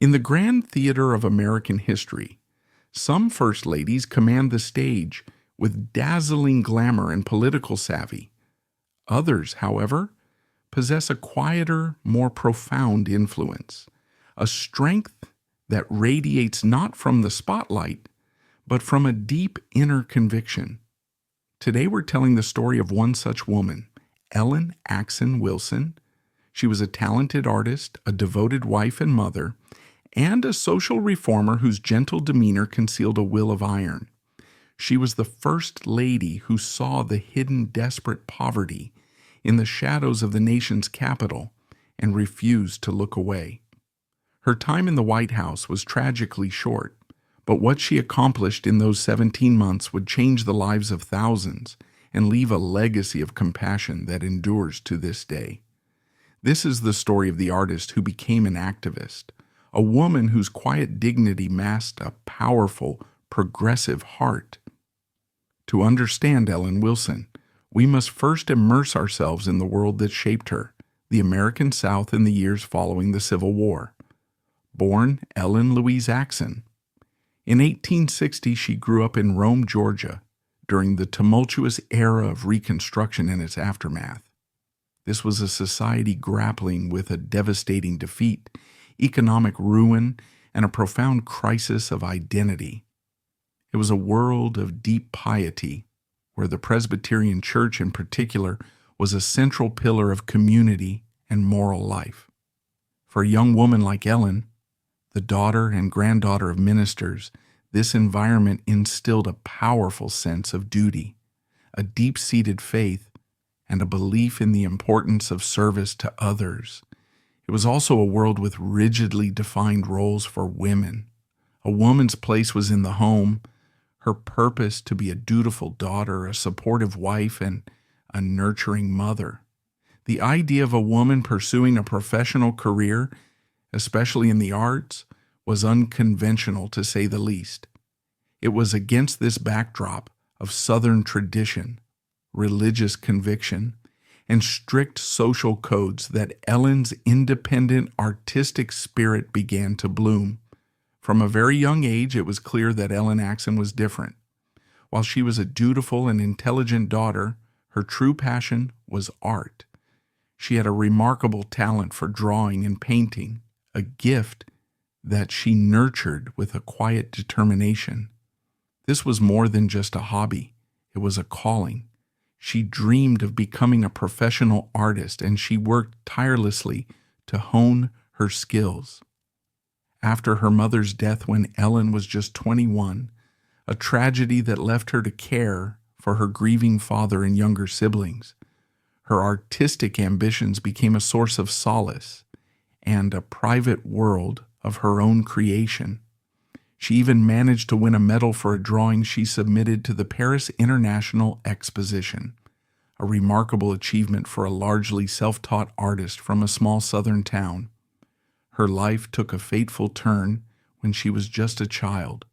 In the grand theater of American history, some first ladies command the stage with dazzling glamour and political savvy. Others, however, possess a quieter, more profound influence, a strength that radiates not from the spotlight, but from a deep inner conviction. Today we're telling the story of one such woman, Ellen Axson Wilson. She was a talented artist, a devoted wife and mother, and a social reformer whose gentle demeanor concealed a will of iron. She was the first lady who saw the hidden desperate poverty in the shadows of the nation's capital and refused to look away. Her time in the White House was tragically short, but what she accomplished in those 17 months would change the lives of thousands and leave a legacy of compassion that endures to this day. This is the story of the artist who became an activist, a woman whose quiet dignity masked a powerful, progressive heart. To understand Ellen Wilson, we must first immerse ourselves in the world that shaped her, the American South in the years following the Civil War. Born Ellen Louise Axson. In 1860, she grew up in Rome, Georgia, during the tumultuous era of Reconstruction and its aftermath. This was a society grappling with a devastating defeat, economic ruin, and a profound crisis of identity. It was a world of deep piety, where the Presbyterian Church in particular was a central pillar of community and moral life. For a young woman like Ellen, the daughter and granddaughter of ministers, this environment instilled a powerful sense of duty, a deep-seated faith, and a belief in the importance of service to others. It was also a world with rigidly defined roles for women. A woman's place was in the home, her purpose to be a dutiful daughter, a supportive wife, and a nurturing mother. The idea of a woman pursuing a professional career, especially in the arts, was unconventional to say the least. It was against this backdrop of Southern tradition, religious conviction, and strict social codes that Ellen's independent artistic spirit began to bloom. From a very young age, it was clear that Ellen Axson was different. While she was a dutiful and intelligent daughter, her true passion was art. She had a remarkable talent for drawing and painting, a gift that she nurtured with a quiet determination. This was more than just a hobby. It was a calling. She dreamed of becoming a professional artist, and she worked tirelessly to hone her skills. After her mother's death when Ellen was just 21, a tragedy that left her to care for her grieving father and younger siblings, her artistic ambitions became a source of solace and a private world of her own creation. She even managed to win a medal for a drawing she submitted to the Paris International Exposition, a remarkable achievement for a largely self-taught artist from a small southern town. Her life took a fateful turn when she was just a child.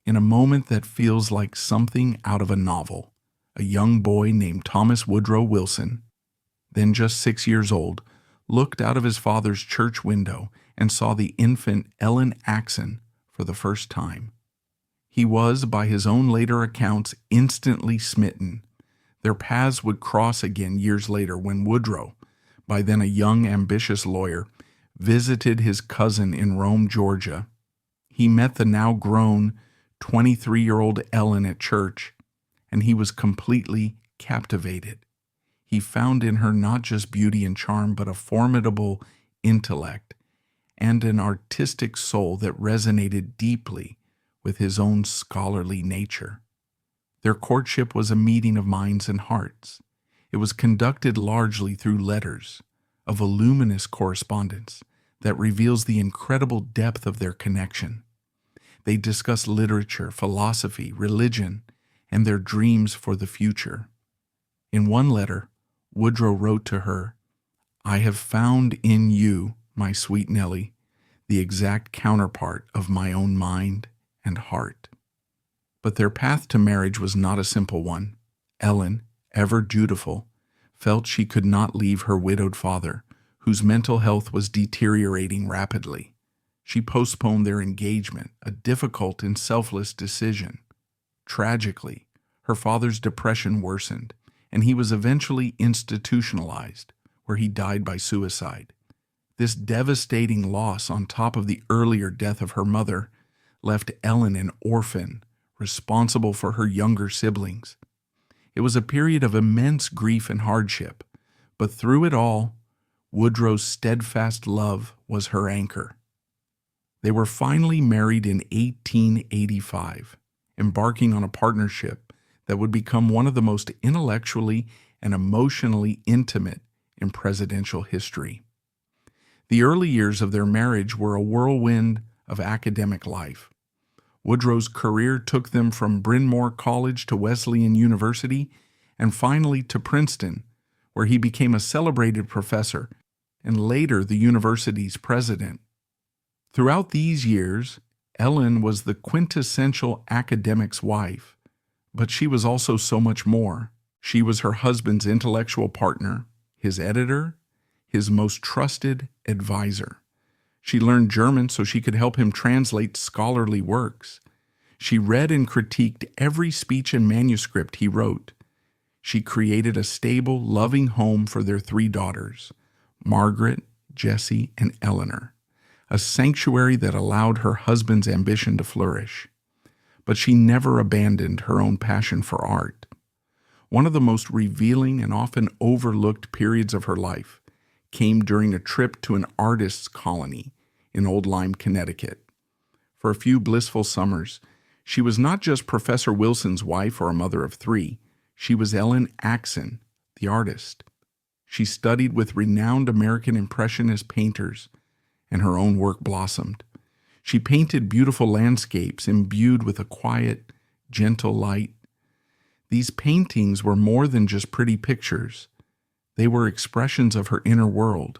In a moment that feels like something out of a novel, a young boy named Thomas Woodrow Wilson, then just 6 years old, looked out of his father's church window and saw the infant Ellen Axson for the first time. He was, by his own later accounts, instantly smitten. Their paths would cross again years later when Woodrow, by then a young, ambitious lawyer, visited his cousin in Rome, Georgia. He met the now grown 23-year-old Ellen at church, and he was completely captivated. He found in her not just beauty and charm, but a formidable intellect and an artistic soul that resonated deeply with his own scholarly nature. Their courtship was a meeting of minds and hearts. It was conducted largely through letters, a voluminous correspondence that reveals the incredible depth of their connection. They discussed literature, philosophy, religion, and their dreams for the future. In one letter, Woodrow wrote to her, "I have found in you, my sweet Nellie, the exact counterpart of my own mind and heart." But their path to marriage was not a simple one. Ellen, ever dutiful, felt she could not leave her widowed father, whose mental health was deteriorating rapidly. She postponed their engagement, a difficult and selfless decision. Tragically, her father's depression worsened, and he was eventually institutionalized, where he died by suicide. This devastating loss, on top of the earlier death of her mother, left Ellen an orphan, responsible for her younger siblings. It was a period of immense grief and hardship, but through it all, Woodrow's steadfast love was her anchor. They were finally married in 1885, embarking on a partnership that would become one of the most intellectually and emotionally intimate in presidential history. The early years of their marriage were a whirlwind of academic life. Woodrow's career took them from Bryn Mawr College to Wesleyan University and finally to Princeton, where he became a celebrated professor and later the university's president. Throughout these years, Ellen was the quintessential academic's wife, but she was also so much more. She was her husband's intellectual partner, his editor, his most trusted advisor. She learned German so she could help him translate scholarly works. She read and critiqued every speech and manuscript he wrote. She created a stable, loving home for their 3 daughters, Margaret, Jessie, and Eleanor, a sanctuary that allowed her husband's ambition to flourish. But she never abandoned her own passion for art. One of the most revealing and often overlooked periods of her life came during a trip to an artist's colony in Old Lyme, Connecticut. For a few blissful summers, she was not just Professor Wilson's wife or a mother of 3, she was Ellen Axson, the artist. She studied with renowned American Impressionist painters, and her own work blossomed. She painted beautiful landscapes imbued with a quiet, gentle light. These paintings were more than just pretty pictures. They were expressions of her inner world,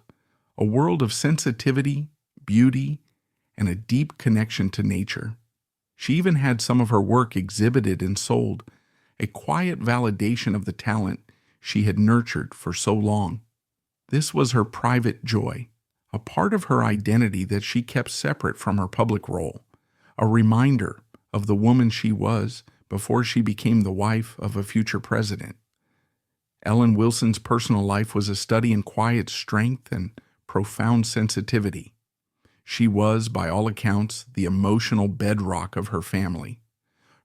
a world of sensitivity, beauty, and a deep connection to nature. She even had some of her work exhibited and sold, a quiet validation of the talent she had nurtured for so long. This was her private joy, a part of her identity that she kept separate from her public role, a reminder of the woman she was before she became the wife of a future president. Ellen Wilson's personal life was a study in quiet strength and profound sensitivity. She was, by all accounts, the emotional bedrock of her family.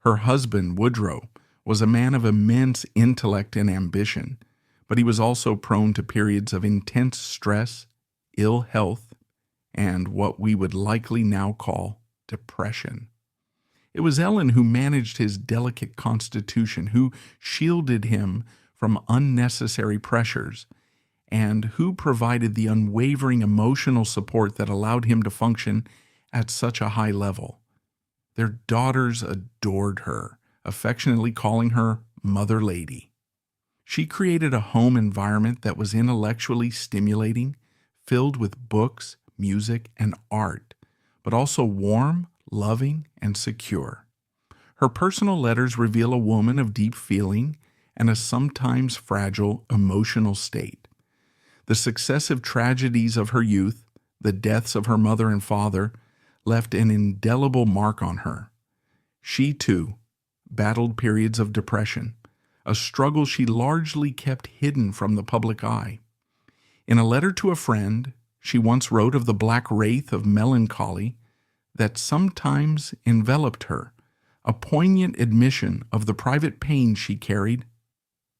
Her husband, Woodrow, was a man of immense intellect and ambition, but he was also prone to periods of intense stress, ill health, and what we would likely now call depression. It was Ellen who managed his delicate constitution, who shielded him from unnecessary pressures, and who provided the unwavering emotional support that allowed him to function at such a high level. Their daughters adored her, affectionately calling her Mother Lady. She created a home environment that was intellectually stimulating, filled with books, music, and art, but also warm, loving, and secure. Her personal letters reveal a woman of deep feeling and a sometimes fragile emotional state. The successive tragedies of her youth, the deaths of her mother and father, left an indelible mark on her. She, too, battled periods of depression, a struggle she largely kept hidden from the public eye. In a letter to a friend, she once wrote of the black wraith of melancholy that sometimes enveloped her, a poignant admission of the private pain she carried.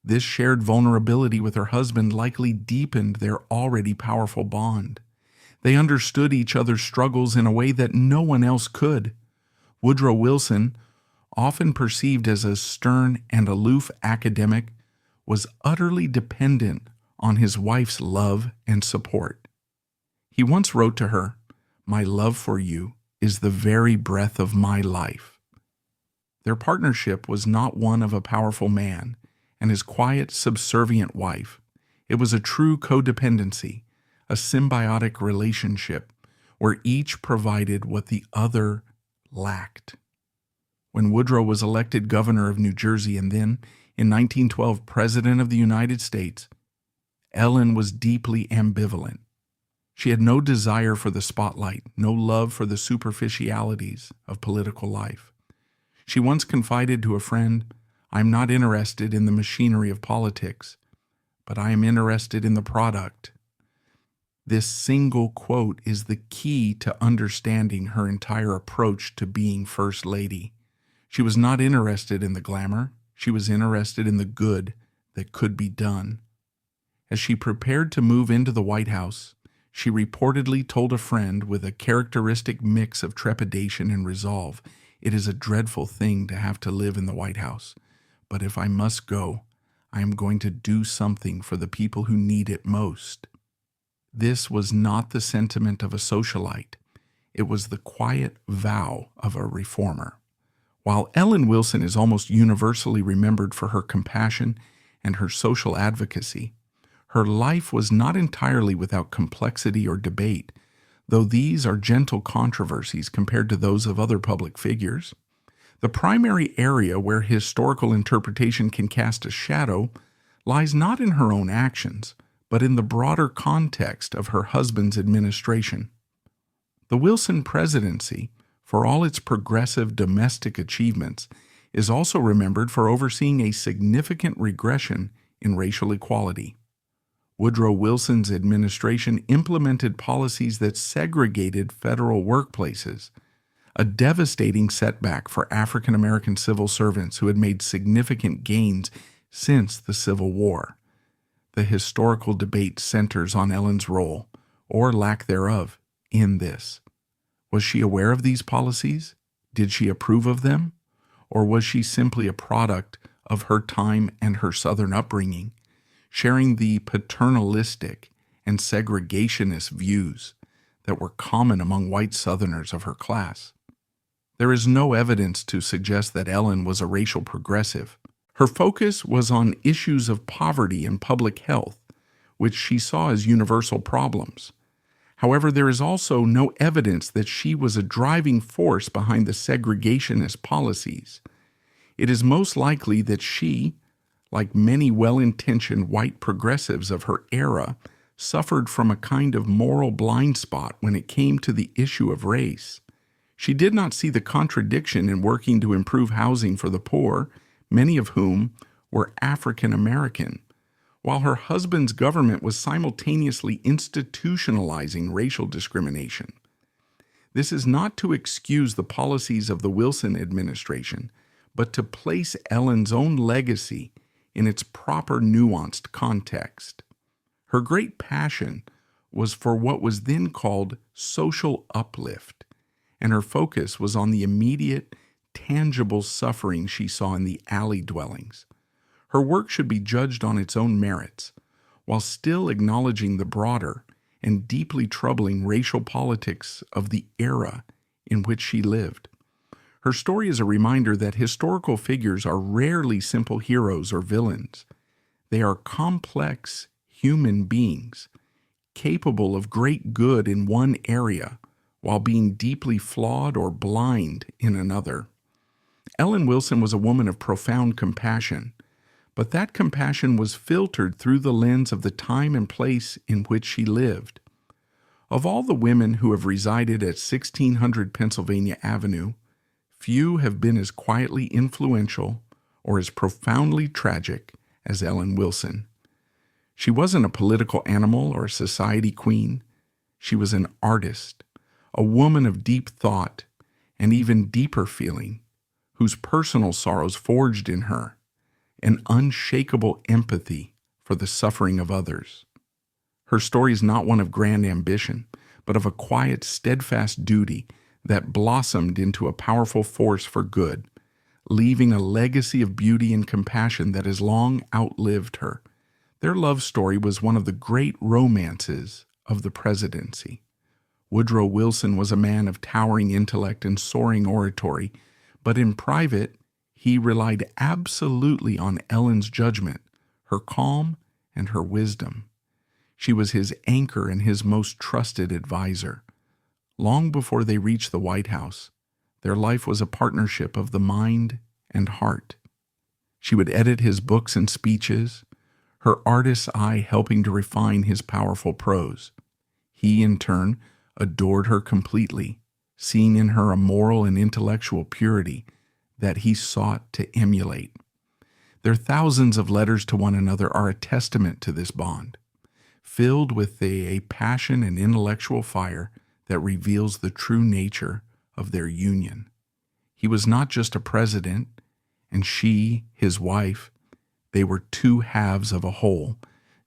This shared vulnerability with her husband likely deepened their already powerful bond. They understood each other's struggles in a way that no one else could. Woodrow Wilson, often perceived as a stern and aloof academic, was utterly dependent on his wife's love and support. He once wrote to her, "My love for you is the very breath of my life." Their partnership was not one of a powerful man and his quiet, subservient wife. It was a true codependency, a symbiotic relationship where each provided what the other lacked. When Woodrow was elected governor of New Jersey and then, in 1912, president of the United States, Ellen was deeply ambivalent. She had no desire for the spotlight, no love for the superficialities of political life. She once confided to a friend, "I am not interested in the machinery of politics, but I am interested in the product." This single quote is the key to understanding her entire approach to being First Lady. She was not interested in the glamour. She was interested in the good that could be done. As she prepared to move into the White House, she reportedly told a friend with a characteristic mix of trepidation and resolve, "It is a dreadful thing to have to live in the White House, but if I must go, I am going to do something for the people who need it most." This was not the sentiment of a socialite. It was the quiet vow of a reformer. While Ellen Wilson is almost universally remembered for her compassion and her social advocacy, her life was not entirely without complexity or debate, though these are gentle controversies compared to those of other public figures. The primary area where historical interpretation can cast a shadow lies not in her own actions, but in the broader context of her husband's administration. The Wilson presidency, for all its progressive domestic achievements, is also remembered for overseeing a significant regression in racial equality. Woodrow Wilson's administration implemented policies that segregated federal workplaces, a devastating setback for African American civil servants who had made significant gains since the Civil War. The historical debate centers on Ellen's role, or lack thereof, in this. Was she aware of these policies? Did she approve of them? Or was she simply a product of her time and her Southern upbringing, sharing the paternalistic and segregationist views that were common among white Southerners of her class? There is no evidence to suggest that Ellen was a racial progressive. Her focus was on issues of poverty and public health, which she saw as universal problems. However, there is also no evidence that she was a driving force behind the segregationist policies. It is most likely that she, like many well-intentioned white progressives of her era, suffered from a kind of moral blind spot when it came to the issue of race. She did not see the contradiction in working to improve housing for the poor, many of whom were African American, while her husband's government was simultaneously institutionalizing racial discrimination. This is not to excuse the policies of the Wilson administration, but to place Ellen's own legacy in its proper nuanced context. Her great passion was for what was then called social uplift, and her focus was on the immediate, tangible suffering she saw in the alley dwellings. Her work should be judged on its own merits, while still acknowledging the broader and deeply troubling racial politics of the era in which she lived. Her story is a reminder that historical figures are rarely simple heroes or villains. They are complex human beings, capable of great good in one area, while being deeply flawed or blind in another. Ellen Wilson was a woman of profound compassion, but that compassion was filtered through the lens of the time and place in which she lived. Of all the women who have resided at 1600 Pennsylvania Avenue, few have been as quietly influential or as profoundly tragic as Ellen Wilson. She wasn't a political animal or a society queen. She was an artist, a woman of deep thought and even deeper feeling, whose personal sorrows forged in her an unshakable empathy for the suffering of others. Her story is not one of grand ambition, but of a quiet, steadfast duty that blossomed into a powerful force for good, leaving a legacy of beauty and compassion that has long outlived her. Their love story was one of the great romances of the presidency. Woodrow Wilson was a man of towering intellect and soaring oratory, but in private, he relied absolutely on Ellen's judgment, her calm, and her wisdom. She was his anchor and his most trusted advisor. Long before they reached the White House, their life was a partnership of the mind and heart. She would edit his books and speeches, her artist's eye helping to refine his powerful prose. He, in turn, adored her completely, seeing in her a moral and intellectual purity that he sought to emulate. Their thousands of letters to one another are a testament to this bond, filled with a passion and intellectual fire that reveals the true nature of their union. He was not just a president, and she, his wife. They were two halves of a whole,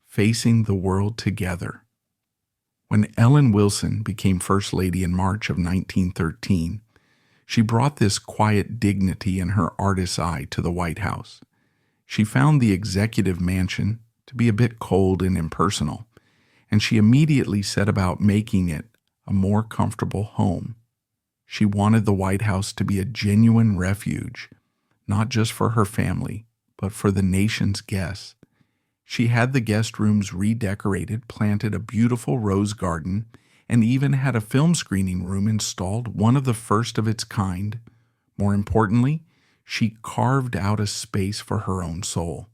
facing the world together. When Ellen Wilson became First Lady in March of 1913, she brought this quiet dignity in her artist's eye to the White House. She found the executive mansion to be a bit cold and impersonal, and she immediately set about making it a more comfortable home. She wanted the White House to be a genuine refuge, not just for her family, but for the nation's guests. She had the guest rooms redecorated, planted a beautiful rose garden, and even had a film screening room installed, one of the first of its kind. More importantly, she carved out a space for her own soul.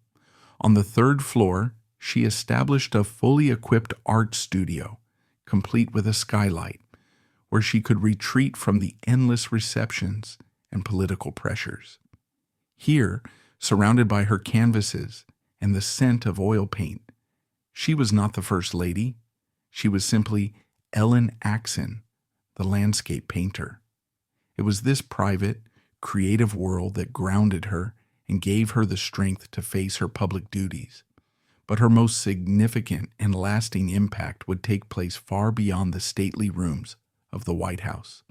On the third floor, she established a fully equipped art studio, complete with a skylight, where she could retreat from the endless receptions and political pressures. Here, surrounded by her canvases and the scent of oil paint, she was not the First Lady. She was simply Ellen Axson, the landscape painter. It was this private, creative world that grounded her and gave her the strength to face her public duties. But her most significant and lasting impact would take place far beyond the stately rooms of the White House.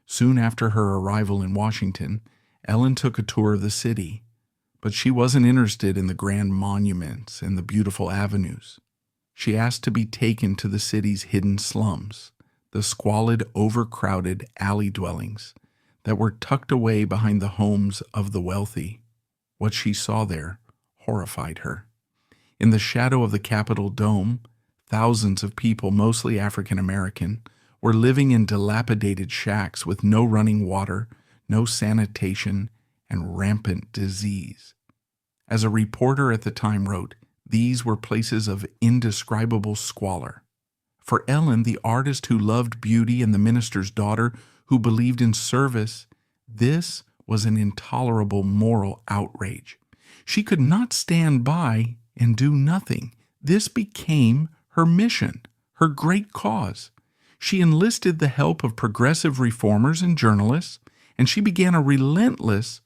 Soon after her arrival in Washington, Ellen took a tour of the city, but she wasn't interested in the grand monuments and the beautiful avenues. She asked to be taken to the city's hidden slums, the squalid, overcrowded alley dwellings that were tucked away behind the homes of the wealthy. What she saw there horrified her. In the shadow of the Capitol dome, thousands of people, mostly African American, were living in dilapidated shacks with no running water, no sanitation, and rampant disease. As a reporter at the time wrote, these were places of indescribable squalor. For Ellen, the artist who loved beauty and the minister's daughter who believed in service, this was an intolerable moral outrage. She could not stand by and do nothing. This became her mission, her great cause. She enlisted the help of progressive reformers and journalists, and she began a relentless,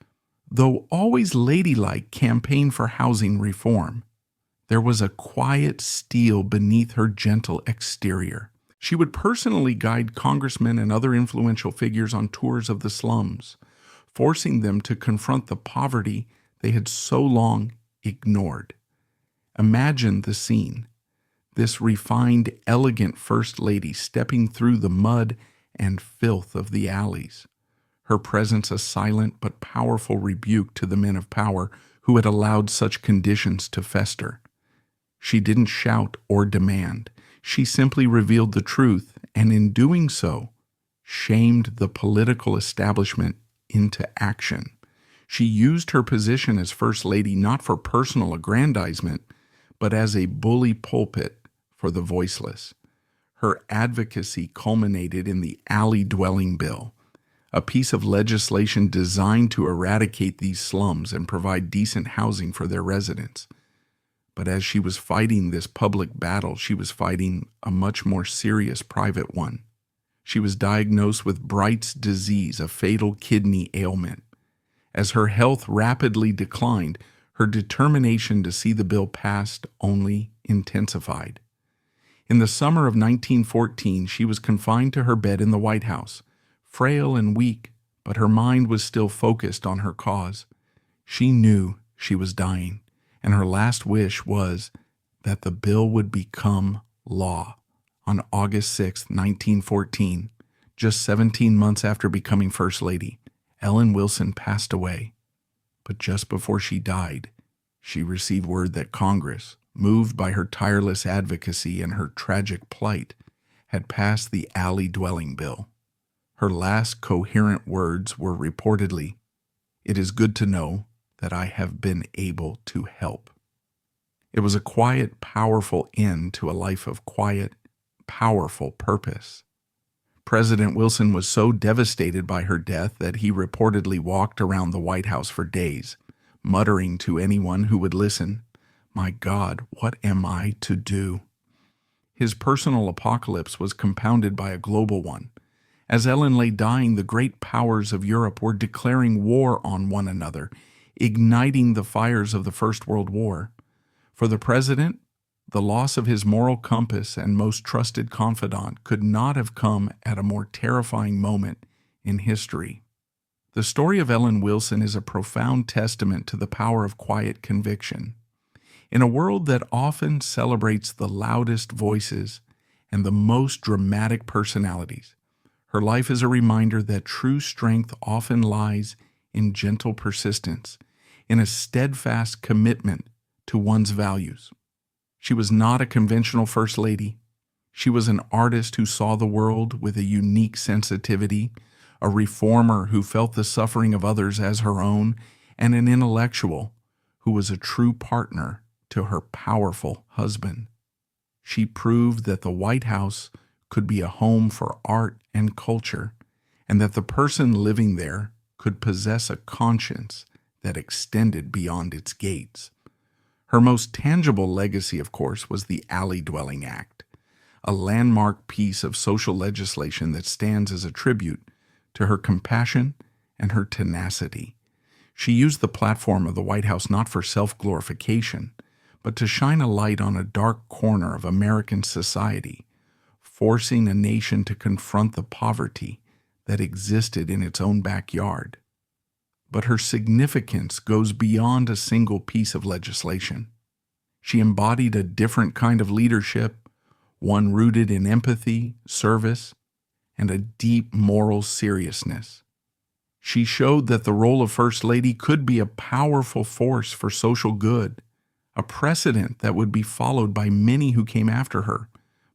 though always ladylike, campaign for housing reform. There was a quiet steel beneath her gentle exterior. She would personally guide congressmen and other influential figures on tours of the slums, forcing them to confront the poverty they had so long ignored. Imagine the scene. This refined, elegant First Lady stepping through the mud and filth of the alleys. Her presence a silent but powerful rebuke to the men of power who had allowed such conditions to fester. She didn't shout or demand. She simply revealed the truth, and in doing so, shamed the political establishment into action. She used her position as First Lady not for personal aggrandizement, but as a bully pulpit for the voiceless. Her advocacy culminated in the Alley Dwelling Bill, a piece of legislation designed to eradicate these slums and provide decent housing for their residents. But as she was fighting this public battle, she was fighting a much more serious private one. She was diagnosed with Bright's disease, a fatal kidney ailment. As her health rapidly declined, her determination to see the bill passed only intensified. In the summer of 1914, she was confined to her bed in the White House, frail and weak, but her mind was still focused on her cause. She knew she was dying, and her last wish was that the bill would become law. On August 6, 1914, just 17 months after becoming First Lady, Ellen Wilson passed away. But just before she died, she received word that Congress, moved by her tireless advocacy and her tragic plight, had passed the Alley Dwelling Bill. Her last coherent words were reportedly, "It is good to know that I have been able to help." It was a quiet, powerful end to a life of quiet powerful purpose. President Wilson was so devastated by her death that he reportedly walked around the White House for days, muttering to anyone who would listen, "My God, what am I to do?" His personal apocalypse was compounded by a global one. As Ellen lay dying, the great powers of Europe were declaring war on one another, igniting the fires of the First World War. For the president, the loss of his moral compass and most trusted confidant could not have come at a more terrifying moment in history. The story of Ellen Wilson is a profound testament to the power of quiet conviction. In a world that often celebrates the loudest voices and the most dramatic personalities, her life is a reminder that true strength often lies in gentle persistence, in a steadfast commitment to one's values. She was not a conventional first lady. She was an artist who saw the world with a unique sensitivity, a reformer who felt the suffering of others as her own, and an intellectual who was a true partner to her powerful husband. She proved that the White House could be a home for art and culture, and that the person living there could possess a conscience that extended beyond its gates. Her most tangible legacy, of course, was the Alley Dwelling Act, a landmark piece of social legislation that stands as a tribute to her compassion and her tenacity. She used the platform of the White House not for self-glorification, but to shine a light on a dark corner of American society, forcing a nation to confront the poverty that existed in its own backyard. But her significance goes beyond a single piece of legislation. She embodied a different kind of leadership, one rooted in empathy, service, and a deep moral seriousness. She showed that the role of First Lady could be a powerful force for social good, a precedent that would be followed by many who came after her,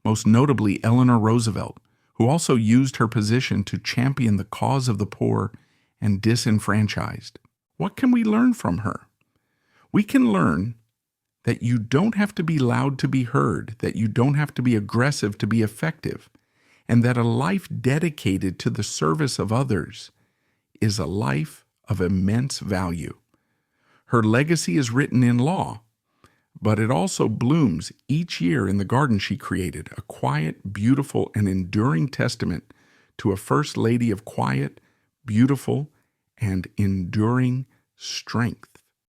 most notably Eleanor Roosevelt, who also used her position to champion the cause of the poor and disenfranchised. What can we learn from her? We can learn that you don't have to be loud to be heard, that you don't have to be aggressive to be effective, and that a life dedicated to the service of others is a life of immense value. Her legacy is written in law, but it also blooms each year in the garden she created, a quiet, beautiful, and enduring testament to a First Lady of quiet, beautiful, and enduring strength.